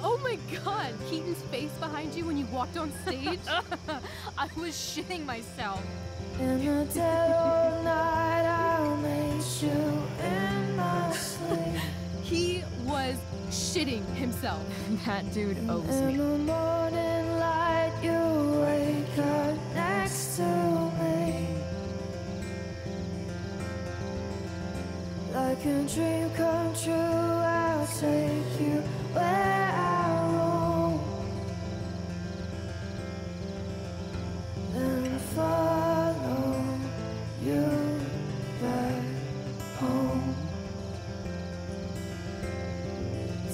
Oh my god, Keaton's face behind you when you walked on stage? I was shitting myself. In the dead of night, I'll make you in my sleep. He was shitting himself. That dude owes In me. the morning light, you wake up next to me. Like a dream come true, I'll take you where I roam. Then follow you back home.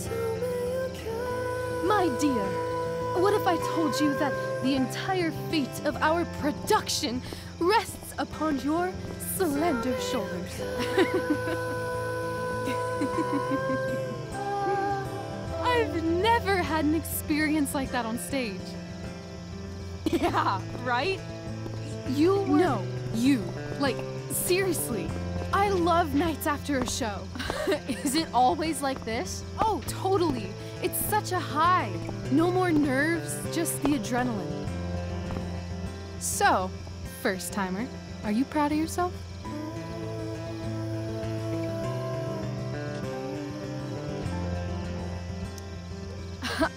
Tell me you can. My dear, what if I told you that the entire fate of our production rests upon your slender shoulders? I've never had an experience like that on stage. Yeah, right? You were... No, you. Like, seriously. I love nights after a show. Is it always like this? Oh, totally. It's such a high. No more nerves, just the adrenaline. So, first timer, are you proud of yourself?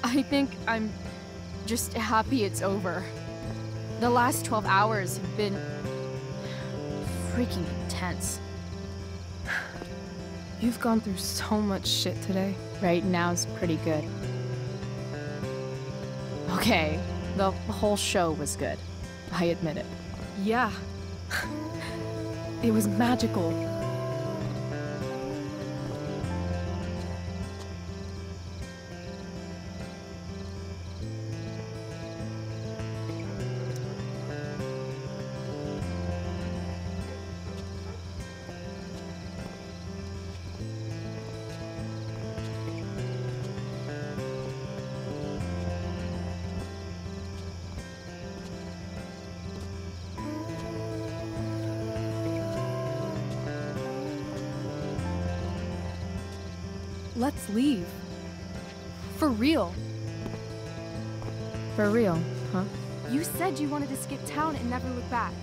I think I'm just happy it's over. The last 12 hours have been freaking intense. You've gone through so much shit today. Right now's pretty good. Okay, the whole show was good. I admit it. Yeah. It was magical. Let's leave. For real. For real, huh? You said you wanted to skip town and never look back.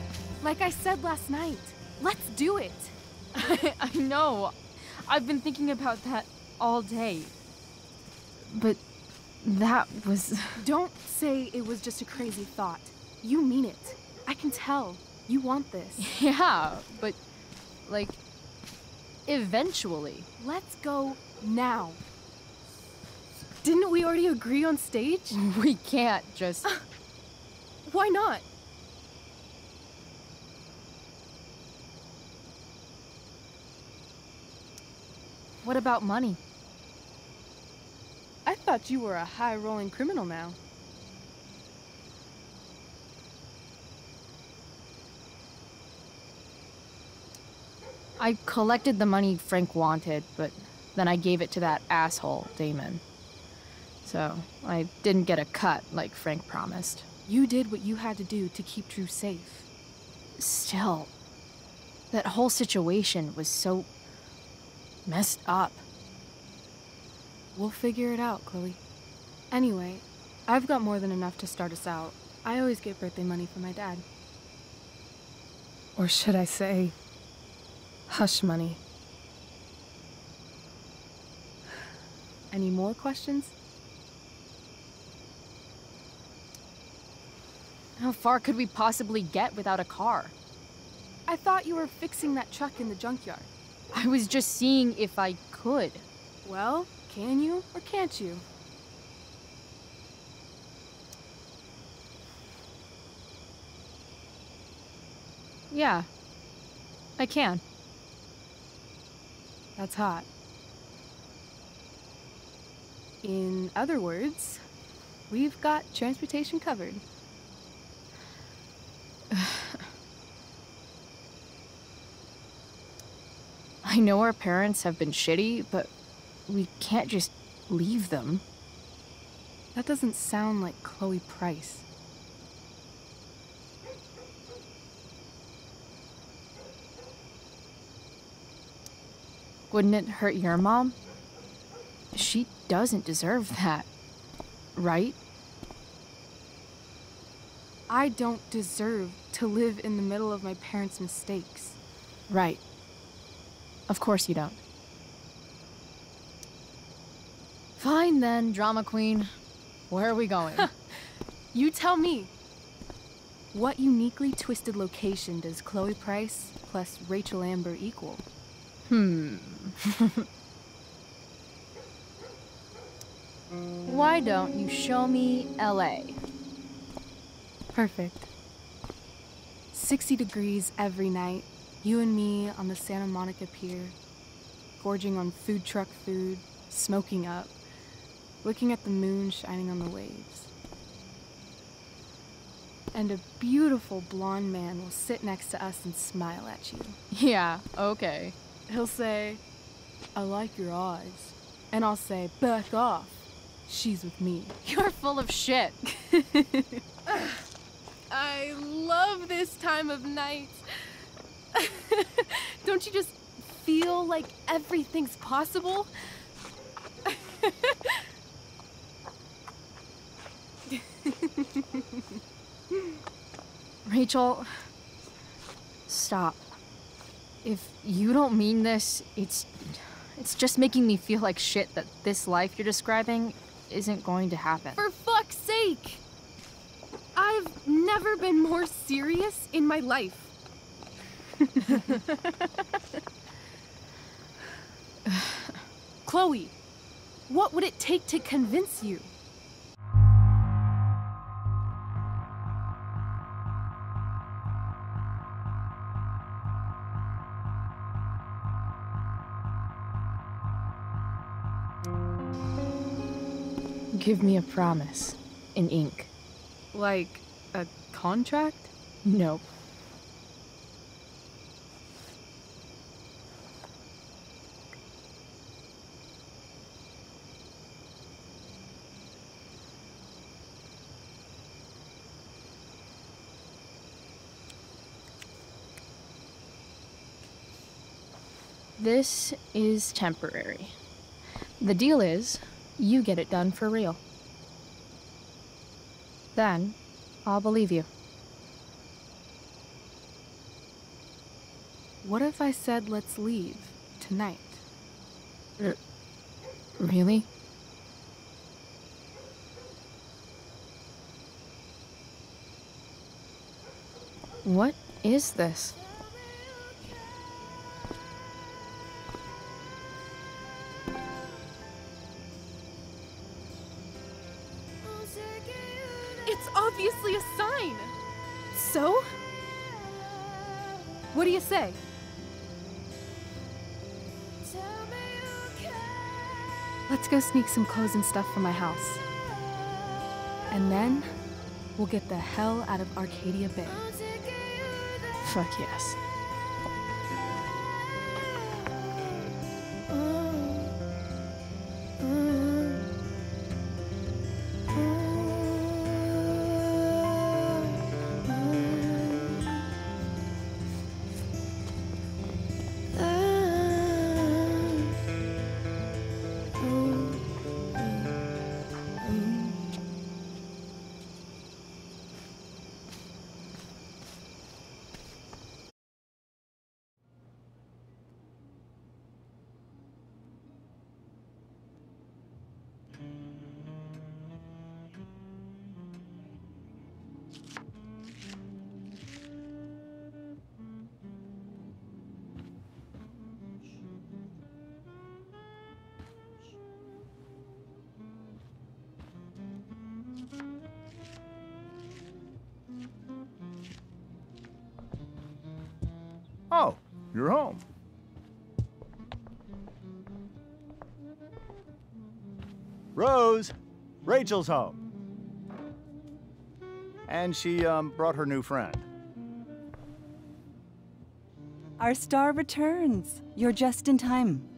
Like I said last night. Let's do it. I know. I've been thinking about that all day. But that was... Don't say it was just a crazy thought. You mean it. I can tell. You want this. Yeah, but... like... eventually. Let's go now. Didn't we already agree on stage? We can't just... Why not? What about money? I thought you were a high-rolling criminal now. I collected the money Frank wanted, but then I gave it to that asshole, Damon. So, I didn't get a cut like Frank promised. You did what you had to do to keep Drew safe. Still, that whole situation was so... messed up. We'll figure it out, Chloe. Anyway, I've got more than enough to start us out. I always get birthday money from my dad. Or should I say, hush money. Any more questions? How far could we possibly get without a car? I thought you were fixing that truck in the junkyard. I was just seeing if I could. Well, can you or can't you? Yeah, I can. That's hot. In other words, we've got transportation covered. I know our parents have been shitty, but we can't just leave them. That doesn't sound like Chloe Price. Wouldn't it hurt your mom? She doesn't deserve that, right? I don't deserve to live in the middle of my parents' mistakes. Right. Of course you don't. Fine then, drama queen. Where are we going? You tell me. What uniquely twisted location does Chloe Price plus Rachel Amber equal? Why don't you show me LA? Perfect. 60 degrees every night. You and me on the Santa Monica Pier, gorging on food truck food, smoking up, looking at the moon shining on the waves. And a beautiful blonde man will sit next to us and smile at you. Yeah, okay. He'll say, "I like your eyes." And I'll say, "Back off. She's with me." You're full of shit. I love this time of night. Don't you just feel like everything's possible? Rachel, stop. If you don't mean this, it's just making me feel like shit that this life you're describing isn't going to happen. For fuck's sake! I've never been more serious in my life. Chloe, what would it take to convince you? Give me a promise. In ink. Like a contract? Nope. This is temporary. The deal is, you get it done for real. Then, I'll believe you. What if I said let's leave tonight? Really? What is this? It's obviously a sign. So? What do you say? Let's go sneak some clothes and stuff from my house. And then, we'll get the hell out of Arcadia Bay. Fuck yes. Oh, you're home. Rose, Rachel's home. And she, brought her new friend. Our star returns. You're just in time.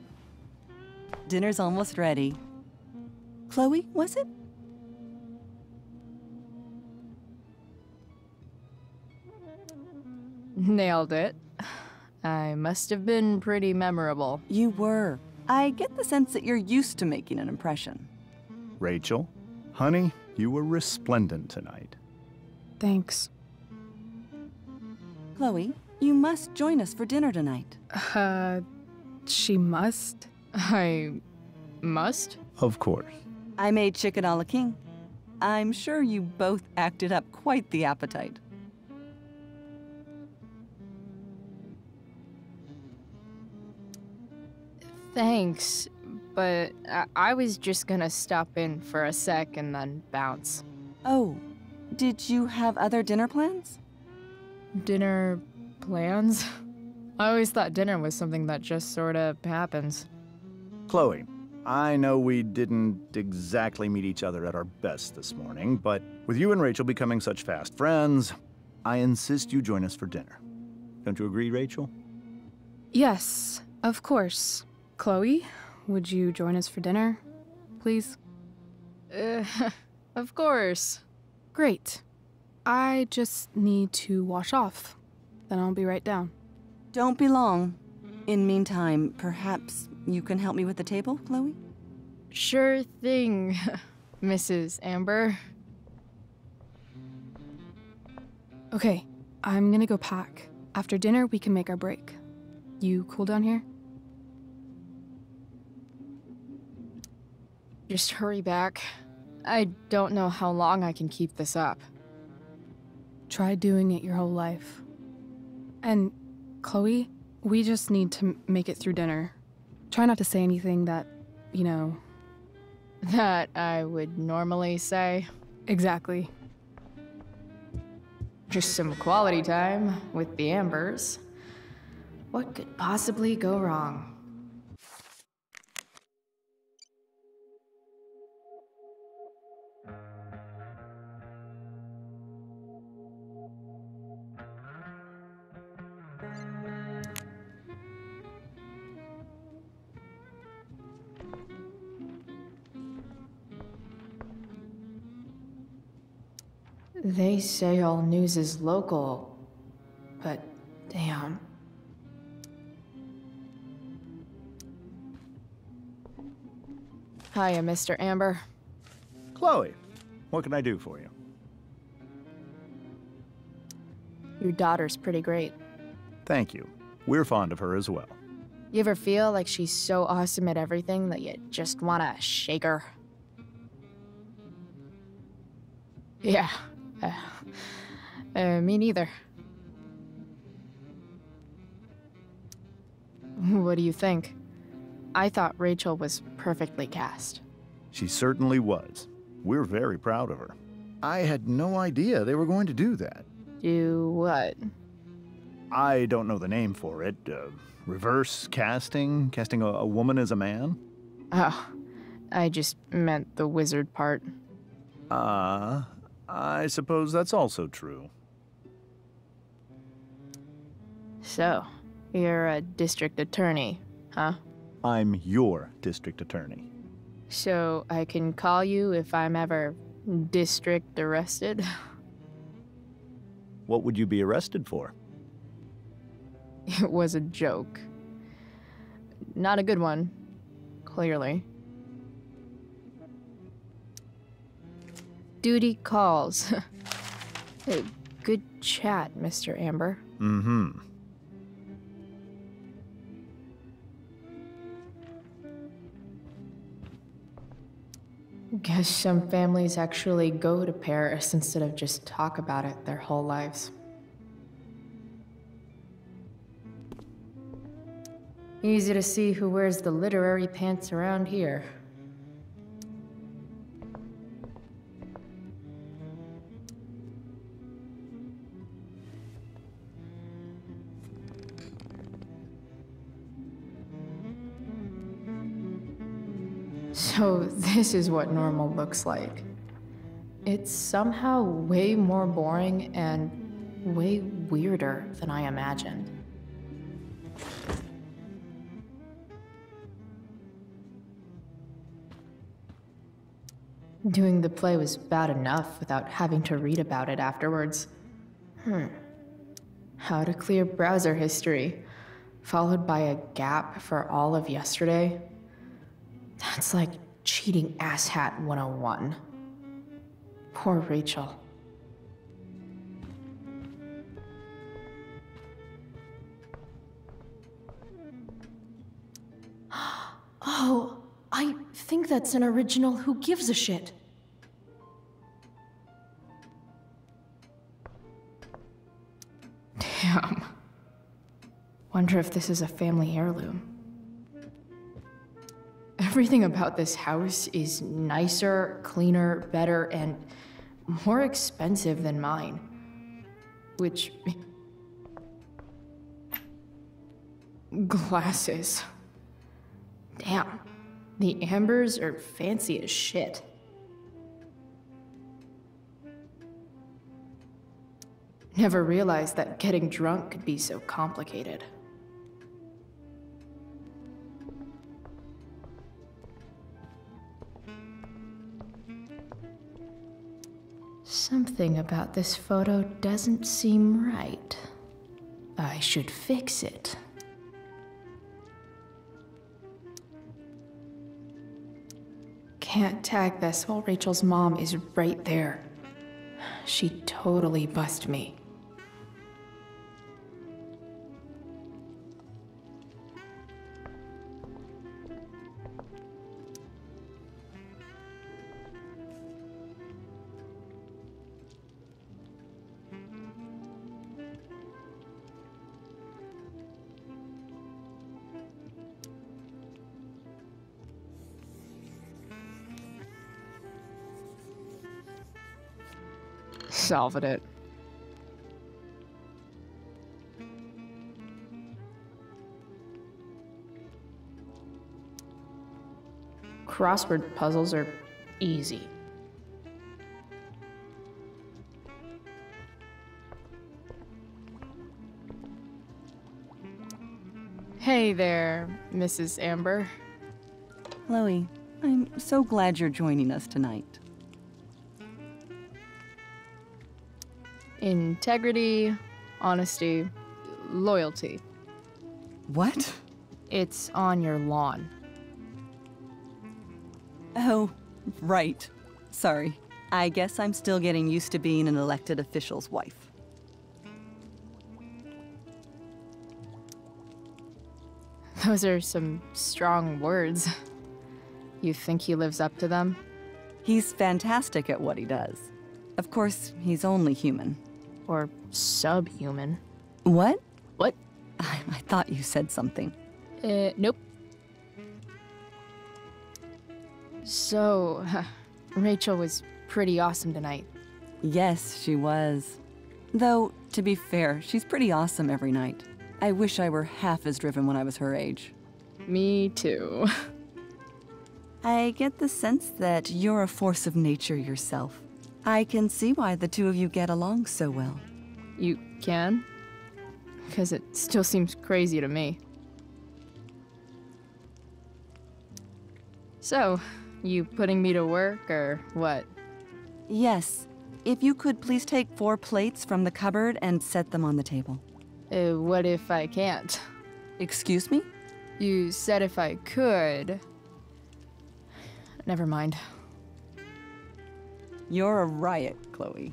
Dinner's almost ready. Chloe, was it? Nailed it. I must have been pretty memorable. You were. I get the sense that you're used to making an impression. Rachel, honey, you were resplendent tonight. Thanks. Chloe, you must join us for dinner tonight. She must? I must? Of course. I made chicken a la king. I'm sure you both acted up quite the appetite. Thanks, but I was just gonna stop in for a sec and then bounce. Oh, did you have other dinner plans? Dinner plans? I always thought dinner was something that just sorta happens. Chloe, I know we didn't exactly meet each other at our best this morning, but with you and Rachel becoming such fast friends, I insist you join us for dinner. Don't you agree, Rachel? Yes, of course. Chloe, would you join us for dinner, please? Of course. Great. I just need to wash off. Then I'll be right down. Don't be long. In meantime, perhaps you can help me with the table, Chloe? Sure thing, Mrs. Amber. Okay, I'm gonna go pack. After dinner, we can make our break. You cool down here? Just hurry back. I don't know how long I can keep this up. Try doing it your whole life. And, Chloe, we just need to make it through dinner. Try not to say anything that, you know... That I would normally say. Exactly. Just some quality time with the Ambers. What could possibly go wrong? They say all news is local, but damn. Hiya, Mr. Amber. Chloe, what can I do for you? Your daughter's pretty great. Thank you. We're fond of her as well. You ever feel like she's so awesome at everything that you just wanna shake her? Yeah. Me neither. What do you think? I thought Rachel was perfectly cast. She certainly was. We're very proud of her. I had no idea they were going to do that. Do what? I don't know the name for it. Reverse casting? Casting a woman as a man? Oh, I just meant the wizard part. I suppose that's also true. So, you're a district attorney, huh? I'm your district attorney. So I can call you if I'm ever district arrested? What would you be arrested for? It was a joke. Not a good one, clearly. Duty calls. Hey, good chat, Mr. Amber. Mm-hmm. Guess some families actually go to Paris instead of just talk about it their whole lives. Easy to see who wears the literary pants around here. So this is what normal looks like. It's somehow way more boring and way weirder than I imagined. Doing the play was bad enough without having to read about it afterwards. How to clear browser history, followed by a gap for all of yesterday. That's like cheating asshat 101. Poor Rachel. Oh, I think that's an original Who Gives a Shit. Damn. Wonder if this is a family heirloom. Everything about this house is nicer, cleaner, better, and more expensive than mine. Which... Glasses. Damn. The ambers are fancy as shit. Never realized that getting drunk could be so complicated. Something about this photo doesn't seem right. I should fix it. Can't tag this while Rachel's mom is right there. She'd totally bust me. Solved it. Crossword puzzles are easy. Hey there, Mrs. Amber. Chloe, I'm so glad you're joining us tonight. Integrity, honesty, loyalty. What? It's on your lawn. Oh, right. Sorry. I guess I'm still getting used to being an elected official's wife. Those are some strong words. You think he lives up to them? He's fantastic at what he does. Of course, he's only human. Or subhuman. What? What? I thought you said something. Nope. So, Rachel was pretty awesome tonight. Yes, she was. Though, to be fair, she's pretty awesome every night. I wish I were half as driven when I was her age. Me too. I get the sense that you're a force of nature yourself. I can see why the two of you get along so well. You can? Because it still seems crazy to me. So, you putting me to work, or what? Yes. If you could please take 4 plates from the cupboard and set them on the table. What if I can't? Excuse me? You said if I could. Never mind. You're a riot, Chloe.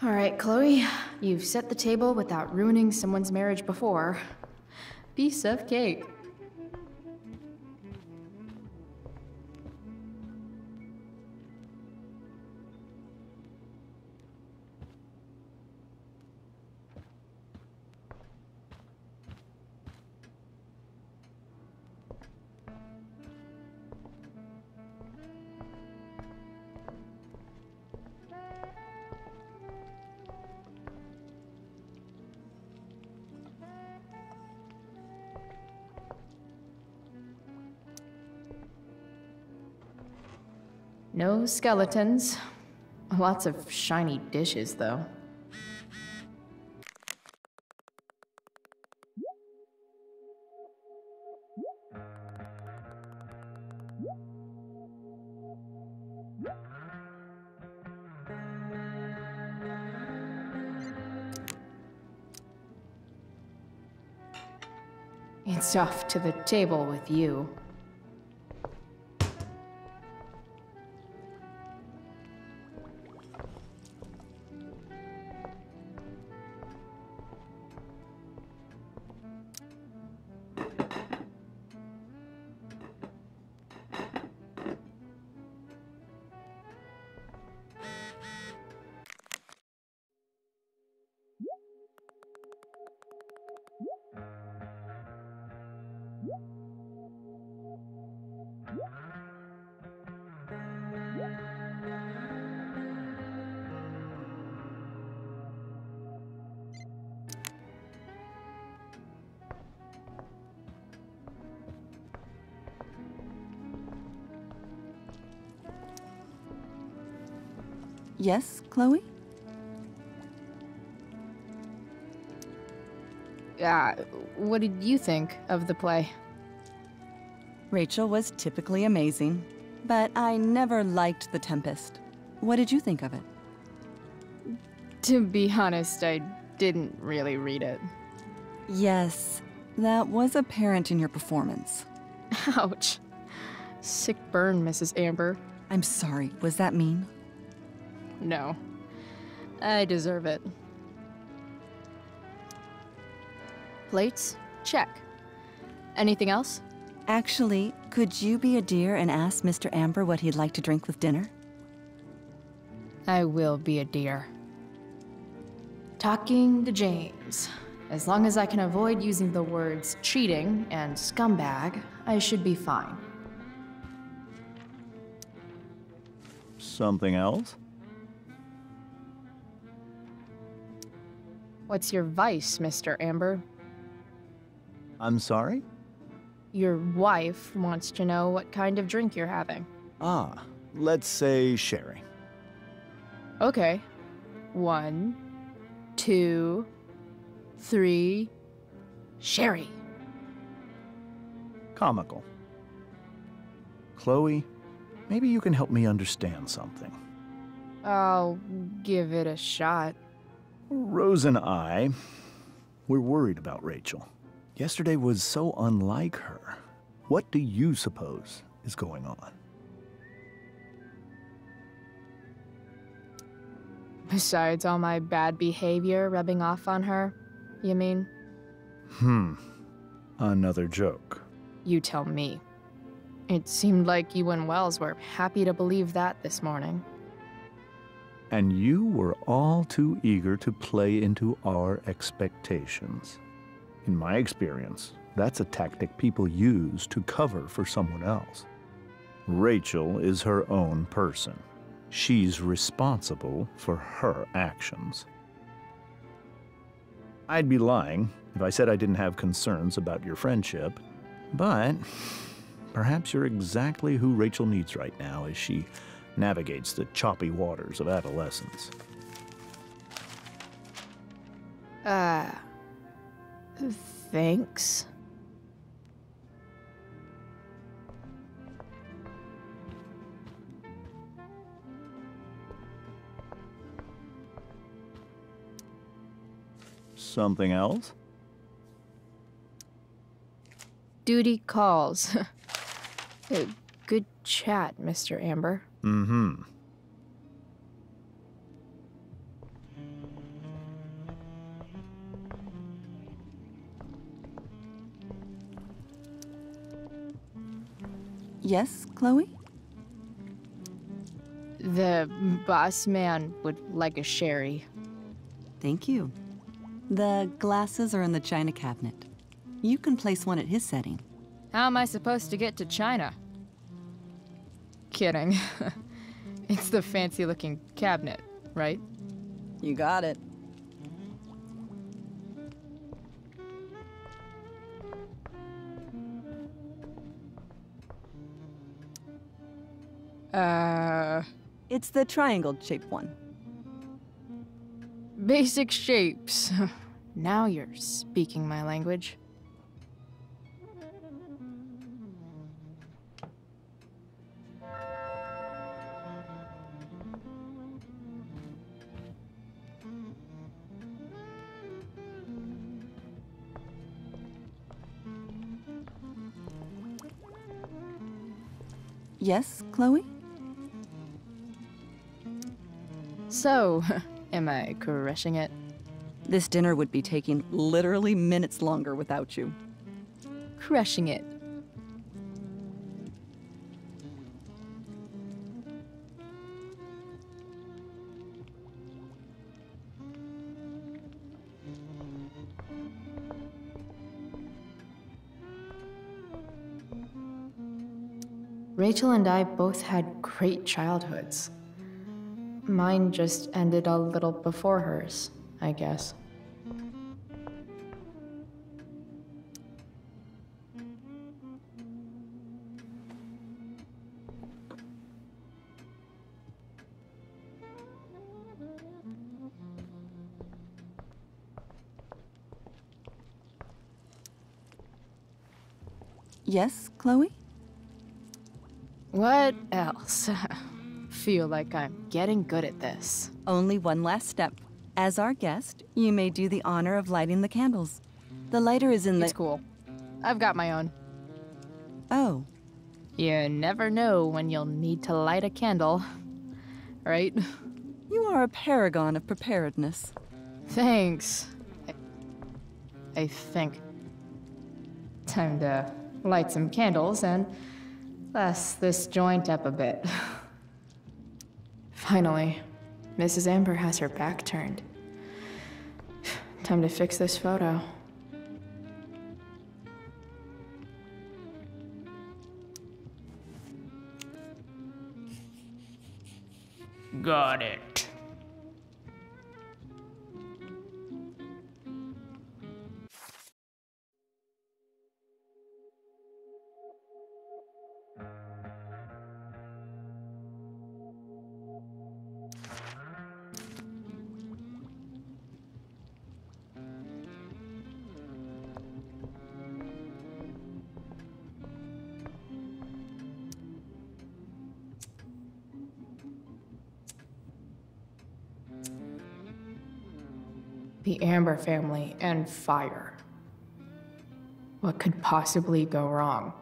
All right, Chloe. You've set the table without ruining someone's marriage before. Piece of cake. No skeletons. Lots of shiny dishes, though. It's off to the table with you. Yes, Chloe? What did you think of the play? Rachel was typically amazing, but I never liked The Tempest. What did you think of it? To be honest, I didn't really read it. Yes, that was apparent in your performance. Ouch. Sick burn, Mrs. Amber. I'm sorry, was that mean? No. I deserve it. Plates? Check. Anything else? Actually, could you be a dear and ask Mr. Amber what he'd like to drink with dinner? I will be a dear. Talking to James. As long as I can avoid using the words cheating and scumbag, I should be fine. Something else? What's your vice, Mr. Amber? I'm sorry? Your wife wants to know what kind of drink you're having. Ah, let's say sherry. Okay. 1, 2, 3. Sherry. Comical. Chloe, maybe you can help me understand something. I'll give it a shot. Rose and I, we're worried about Rachel. Yesterday was so unlike her. What do you suppose is going on? Besides all my bad behavior rubbing off on her, you mean? Another joke. You tell me. It seemed like you and Wells were happy to believe that this morning. And you were all too eager to play into our expectations. In my experience, that's a tactic people use to cover for someone else. Rachel is her own person. She's responsible for her actions. I'd be lying if I said I didn't have concerns about your friendship, but perhaps you're exactly who Rachel needs right now as she navigates the choppy waters of adolescence. Thanks. Something else? Duty calls. Good chat, Mr. Amber. Mm-hmm. Yes, Chloe? The boss man would like a sherry. Thank you. The glasses are in the china cabinet. You can place one at his setting. How am I supposed to get to China? Kidding. It's the fancy-looking cabinet, right? You got it. It's the triangle-shaped one. Basic shapes. Now you're speaking my language. Yes, Chloe? So, am I crushing it? This dinner would be taking literally minutes longer without you. Crushing it. Rachel and I both had great childhoods. Mine just ended a little before hers, I guess. Yes, Chloe? What else? Feel like I'm getting good at this. Only one last step. As our guest, you may do the honor of lighting the candles. The lighter is in the... It's cool. I've got my own. Oh. You never know when you'll need to light a candle, right? You are a paragon of preparedness. Thanks. I think. Time to light some candles and bless this joint up a bit. Finally, Mrs. Amber has her back turned. Time to fix this photo. Got it. The Amber family and fire. What could possibly go wrong?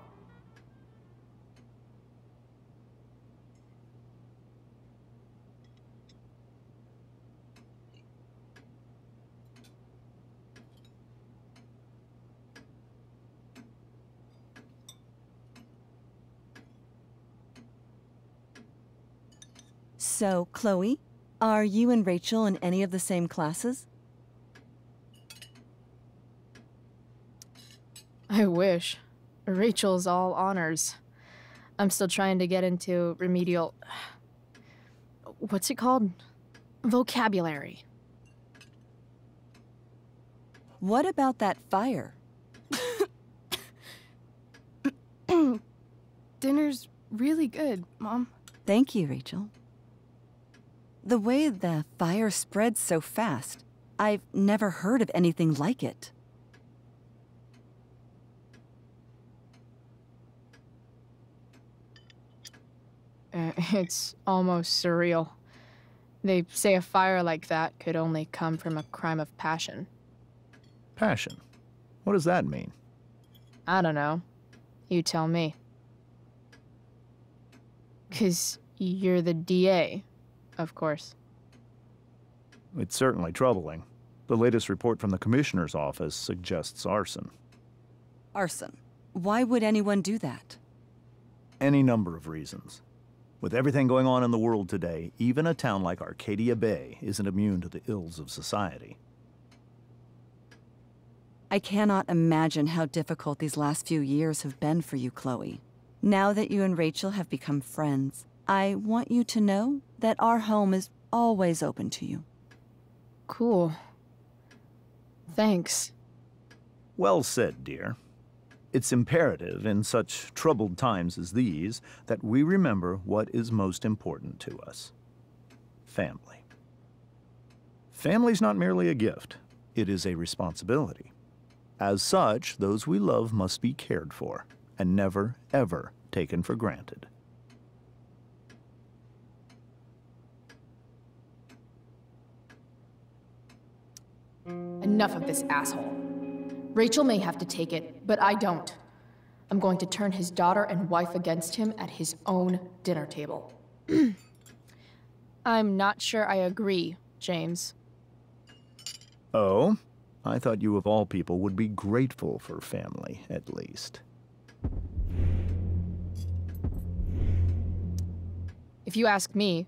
So, Chloe, are you and Rachel in any of the same classes? I wish. Rachel's all honors. I'm still trying to get into remedial... What's it called? Vocabulary. What about that fire? Dinner's really good, Mom. Thank you, Rachel. The way the fire spreads so fast, I've never heard of anything like it. It's almost surreal. They say a fire like that could only come from a crime of passion. Passion? What does that mean? I don't know. You tell me. 'Cause you're the DA, of course. It's certainly troubling. The latest report from the commissioner's office suggests arson. Arson. Why would anyone do that? Any number of reasons. With everything going on in the world today, even a town like Arcadia Bay isn't immune to the ills of society. I cannot imagine how difficult these last few years have been for you, Chloe. Now that you and Rachel have become friends, I want you to know that our home is always open to you. Cool. Thanks. Well said, dear. It's imperative in such troubled times as these that we remember what is most important to us. Family. Family's not merely a gift, it is a responsibility. As such, those we love must be cared for and never, ever taken for granted. Enough of this asshole. Rachel may have to take it, but I don't. I'm going to turn his daughter and wife against him at his own dinner table. I'm not sure I agree, James. Oh? I thought you of all people would be grateful for family, at least. If you ask me,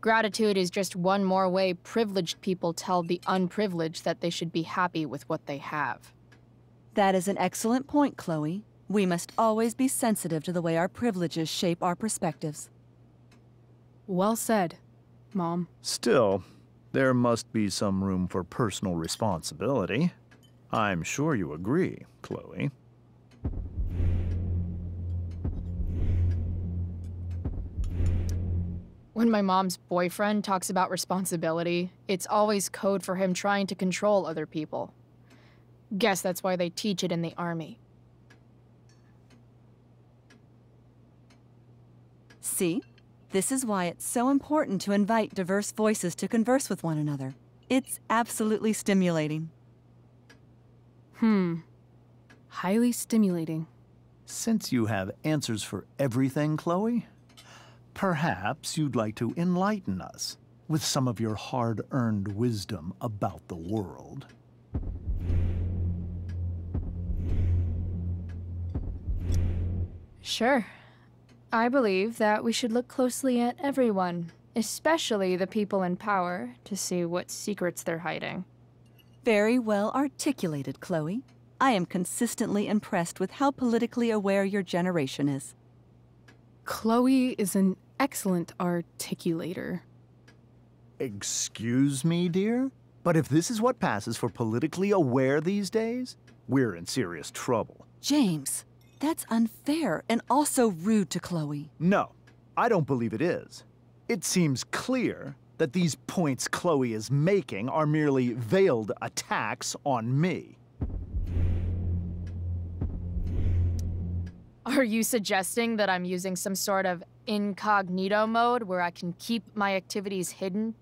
gratitude is just one more way privileged people tell the unprivileged that they should be happy with what they have. That is an excellent point, Chloe. We must always be sensitive to the way our privileges shape our perspectives. Well said, Mom. Still, there must be some room for personal responsibility. I'm sure you agree, Chloe. When my mom's boyfriend talks about responsibility, it's always code for him trying to control other people. Guess that's why they teach it in the army. See? This is why it's so important to invite diverse voices to converse with one another. It's absolutely stimulating. Highly stimulating. Since you have answers for everything, Chloe, perhaps you'd like to enlighten us with some of your hard-earned wisdom about the world. Sure. I believe that we should look closely at everyone, especially the people in power, to see what secrets they're hiding. Very well articulated, Chloe. I am consistently impressed with how politically aware your generation is. Chloe is an excellent articulator. Excuse me, dear? But if this is what passes for politically aware these days, we're in serious trouble. James, that's unfair and also rude to Chloe. No, I don't believe it is. It seems clear that these points Chloe is making are merely veiled attacks on me. Are you suggesting that I'm using some sort of incognito mode where I can keep my activities hidden?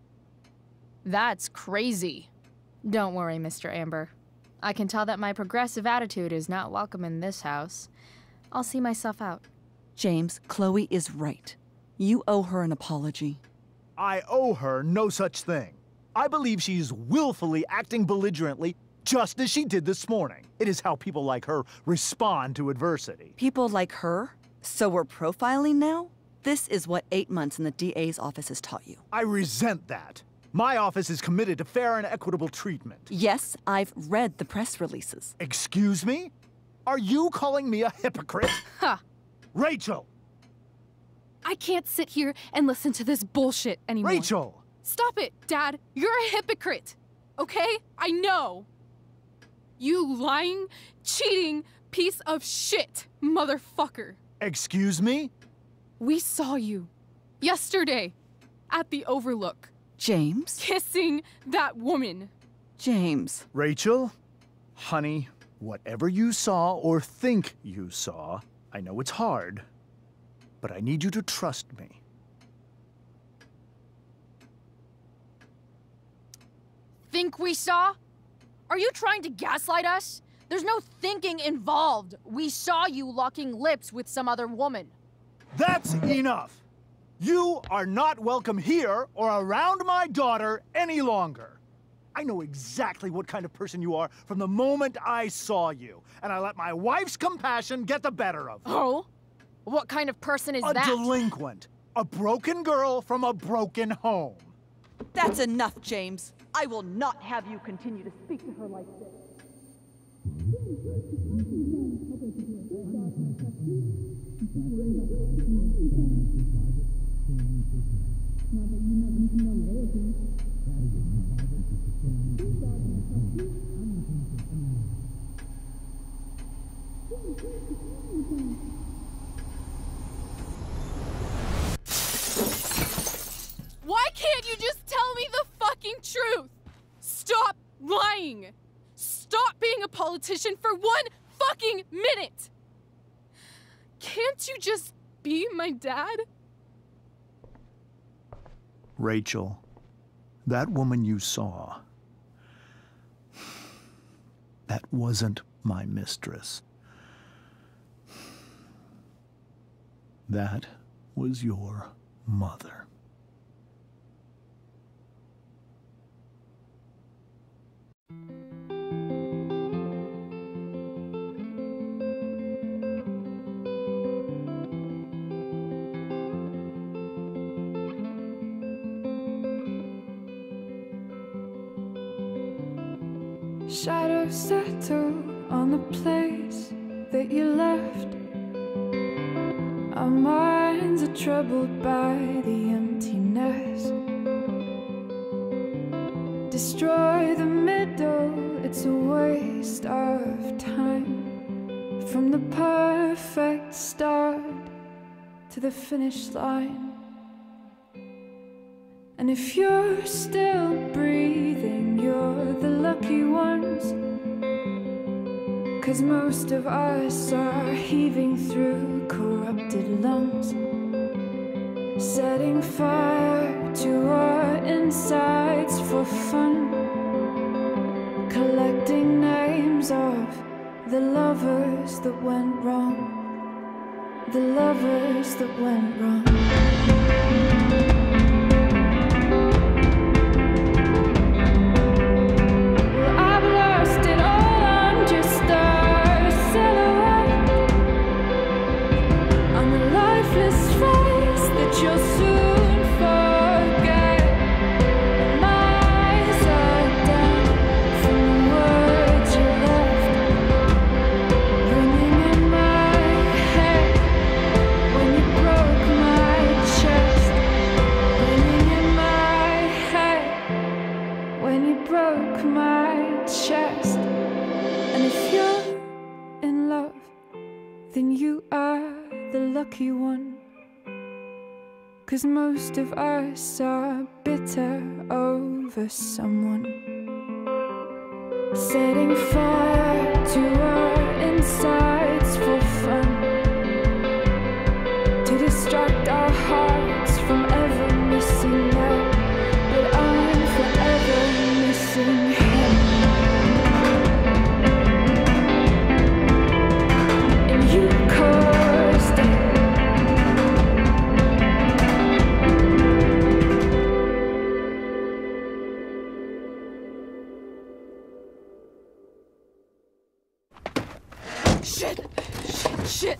That's crazy. Don't worry, Mr. Amber. I can tell that my progressive attitude is not welcome in this house. I'll see myself out. James, Chloe is right. You owe her an apology. I owe her no such thing. I believe she's willfully acting belligerently just as she did this morning. It is how people like her respond to adversity. People like her? So we're profiling now? This is what 8 months in the DA's office has taught you. I resent that. My office is committed to fair and equitable treatment. Yes, I've read the press releases. Excuse me? Are you calling me a hypocrite? Ha! Rachel! I can't sit here and listen to this bullshit anymore. Rachel! Stop it, Dad. You're a hypocrite. Okay? I know. You lying, cheating piece of shit, motherfucker. Excuse me? We saw you yesterday at the Overlook. James? Kissing that woman. James. Rachel? Honey, whatever you saw or think you saw, I know it's hard, but I need you to trust me. Think we saw? Are you trying to gaslight us? There's no thinking involved. We saw you locking lips with some other woman. That's enough! You are not welcome here or around my daughter any longer. I know exactly what kind of person you are from the moment I saw you, and I let my wife's compassion get the better of me. Oh? What kind of person is that? A delinquent. A broken girl from a broken home. That's enough, James. I will not have you continue to speak to her like this. Why can't you just tell me the fucking truth? Stop lying. Stop being a politician for 1 fucking minute. Can't you just be my dad? Rachel, that woman you saw, that wasn't my mistress. That was your mother. Shadows settle on the place that you left. Our minds are troubled by the emptiness. Destroy the middle, it's a waste of time. From the perfect start to the finish line. And if you're still breathing, you're the lucky ones. 'Cause most of us are heaving through corrupted lungs. setting fire to our insides for fun, collecting names of the lovers that went wrong, the lovers that went wrong. Well, I've lost it all, I'm just a silhouette on the lifeless face that you'll soon forget. My eyes are down from the words you left, ringing in my head when you broke my chest, ringing in my head when you broke my chest. And if you're in love, then you are the lucky one, 'cause most of us are bitter over someone, setting fire to our insides for fun, to distract our hearts from ever missing that, but I'm forever missing him. And you caused it. Shit!